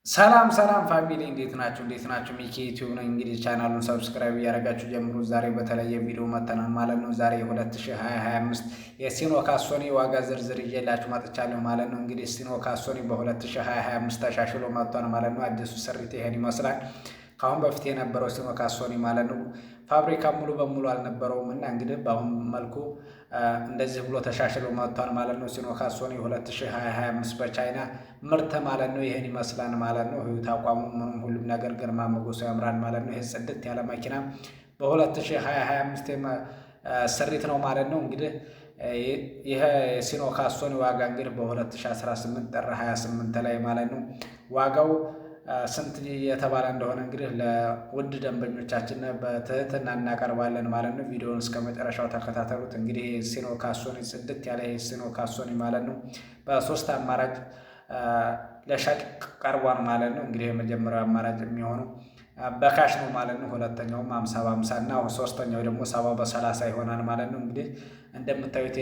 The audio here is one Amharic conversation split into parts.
ሰላም ሰላም ፋሚሊ እንዴት ናችሁ? ሚኪ ዩቲዩብ ነው። እንግዲህ ቻናሉን ሰብስክራይብ እያደረጋችሁ ጀምሩ። ዛሬ በተለየ ቪዲዮ መጥተናል ማለት ነው። ዛሬ የ2025 የሲኖ ካሶኒ ዋጋ ዝርዝር ይዤላችሁ መጥቻለሁ ማለት ነው። እንግዲህ ሲኖ ካሶኒ በ2025 ተሻሽሎ መጥቷል ማለት ነው። አዲሱ ስሪት ይሄን ይመስላል። ከአሁን በፊት የነበረው ሲኖ ካሶኒ ማለት ነው ፋብሪካ ሙሉ በሙሉ አልነበረውም እና እንግዲህ በአሁን መልኩ እንደዚህ ብሎ ተሻሽሎ መጥቷል ማለት ነው። ሲኖ ካሶኒ 2025 በቻይና ምርት ማለት ነው። ይሄን ይመስላል ማለት ነው። ህይወት አቋሙ ምንም ሁሉም ነገር ግርማ ሞገሱ ያምራል ማለት ነው። ይሄ ጽድት ያለ መኪና በ2025 ስሪት ነው ማለት ነው። እንግዲህ ይሄ ሲኖ ካሶኒ ዋጋ እንግዲህ በ2018 ጥር 28 ላይ ማለት ነው ዋጋው ስንት የተባለ እንደሆነ እንግዲህ ለውድ ደንበኞቻችን በትህትና እናቀርባለን ማለት ነው። ቪዲዮውን እስከ መጨረሻው ተከታተሉት። እንግዲህ ሲኖ ካሶኒ ጽድት ያለ ሲኖ ካሶኒ ማለት ነው በሶስት አማራጭ ለሻጭ ቀርቧል ማለት ነው። እንግዲህ የመጀመሪያው አማራጭ የሚሆነው በካሽ ነው ማለት ነው። ሁለተኛውም 50 በ50 እና ሶስተኛው ደግሞ 70 በ30 ይሆናል ማለት ነው። እንግዲህ እንደምታዩት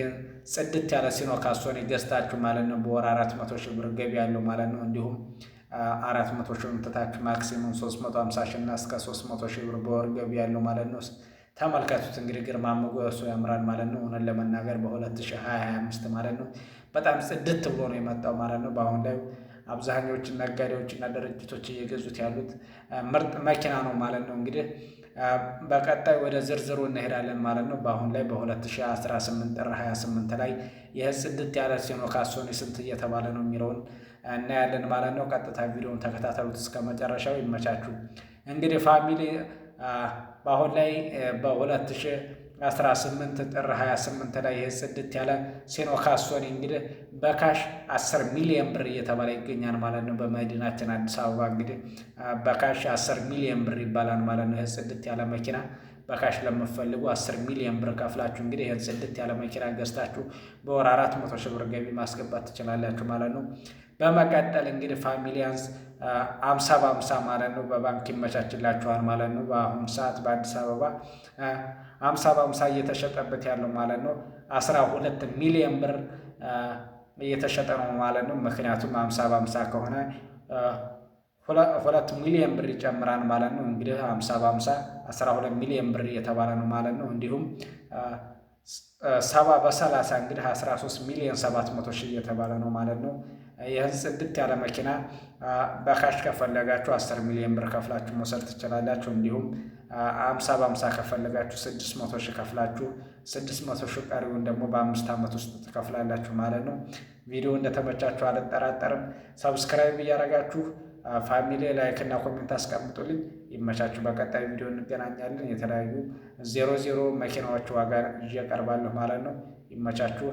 ጽድት ያለ ሲኖ ካሶኒ ገዝታችሁ ማለት ነው በወር 400 ሺህ ብር ገቢ ያለው ማለት ነው። እንዲሁም 400 ሺህ ምትታችሁ ማክሲሙም 350 ሺህ እና እስከ 300 ሺህ ብር በወር ገቢ ያለው ማለት ነው። ተመልከቱት እንግዲህ ግርማ ሞገሱ ያምራል ማለት ነው። እውነት ለመናገር በ2025 ማለት ነው በጣም ጽድት ብሎ ነው የመጣው ማለት ነው። በአሁን ላይ አብዛኞቹ ነጋዴዎችና ድርጅቶች እየገዙት ያሉት ምርጥ መኪና ነው ማለት ነው። እንግዲህ በቀጣይ ወደ ዝርዝሩ እንሄዳለን ማለት ነው። በአሁን ላይ በ2018 ጥር 28 ላይ ይህ ጽድት ያለ ሲኖ ካሶኒ ስንት እየተባለ ነው የሚለውን እናያለን ማለት ነው። ቀጥታ ቪዲዮውን ተከታተሉት እስከ መጨረሻው። ይመቻችሁ። እንግዲህ ፋሚሊ በአሁን ላይ በ2018 ጥር 28 ላይ ይህ ጽድት ያለ ሲኖ ካሶኒ እንግዲህ በካሽ 10 ሚሊዮን ብር እየተባለ ይገኛል ማለት ነው። በመዲናችን አዲስ አበባ እንግዲህ በካሽ 10 ሚሊዮን ብር ይባላል ማለት ነው። ይህ ጽድት ያለ መኪና በካሽ ለምትፈልጉ 10 ሚሊዮን ብር ከፍላችሁ እንግዲህ ይህን ጽድት ያለ መኪና ገዝታችሁ በወር 400 ሺህ ብር ገቢ ማስገባት ትችላላችሁ ማለት ነው። በመቀጠል እንግዲህ ፋሚሊያንስ 50 በ50 ማለት ነው በባንክ ይመቻችላችኋል ማለት ነው። በአሁኑ ሰዓት በአዲስ አበባ 50 በ50 እየተሸጠበት ያለው ማለት ነው 12 ሚሊዮን ብር እየተሸጠ ነው ማለት ነው። ምክንያቱም 50 በ50 ከሆነ 2 ሚሊዮን ብር ይጨምራል ማለት ነው። እንግዲህ 50 በ50 12 ሚሊዮን ብር እየተባለ ነው ማለት ነው። እንዲሁም 70 በ30 እንግዲህ 13 ሚሊዮን 700 ሺህ እየተባለ ነው ማለት ነው። ይህን ጽድት ያለ መኪና በካሽ ከፈለጋችሁ 10 ሚሊዮን ብር ከፍላችሁ መውሰድ ትችላላችሁ። እንዲሁም 50 በ50 ከፈለጋችሁ 600 ሺህ ከፍላችሁ 600 ሺህ ቀሪውን ደግሞ በ5 ዓመት ውስጥ ትከፍላላችሁ ማለት ነው። ቪዲዮ እንደተመቻችሁ አልጠራጠርም። ሰብስክራይብ እያደረጋችሁ ፋሚሊ ላይክ እና ኮሜንት አስቀምጡልኝ። ይመቻችሁ። በቀጣይ ቪዲዮ እንገናኛለን። የተለያዩ 00 መኪናዎች ዋጋ ይዤ እቀርባለሁ ማለት ነው። ይመቻችሁ።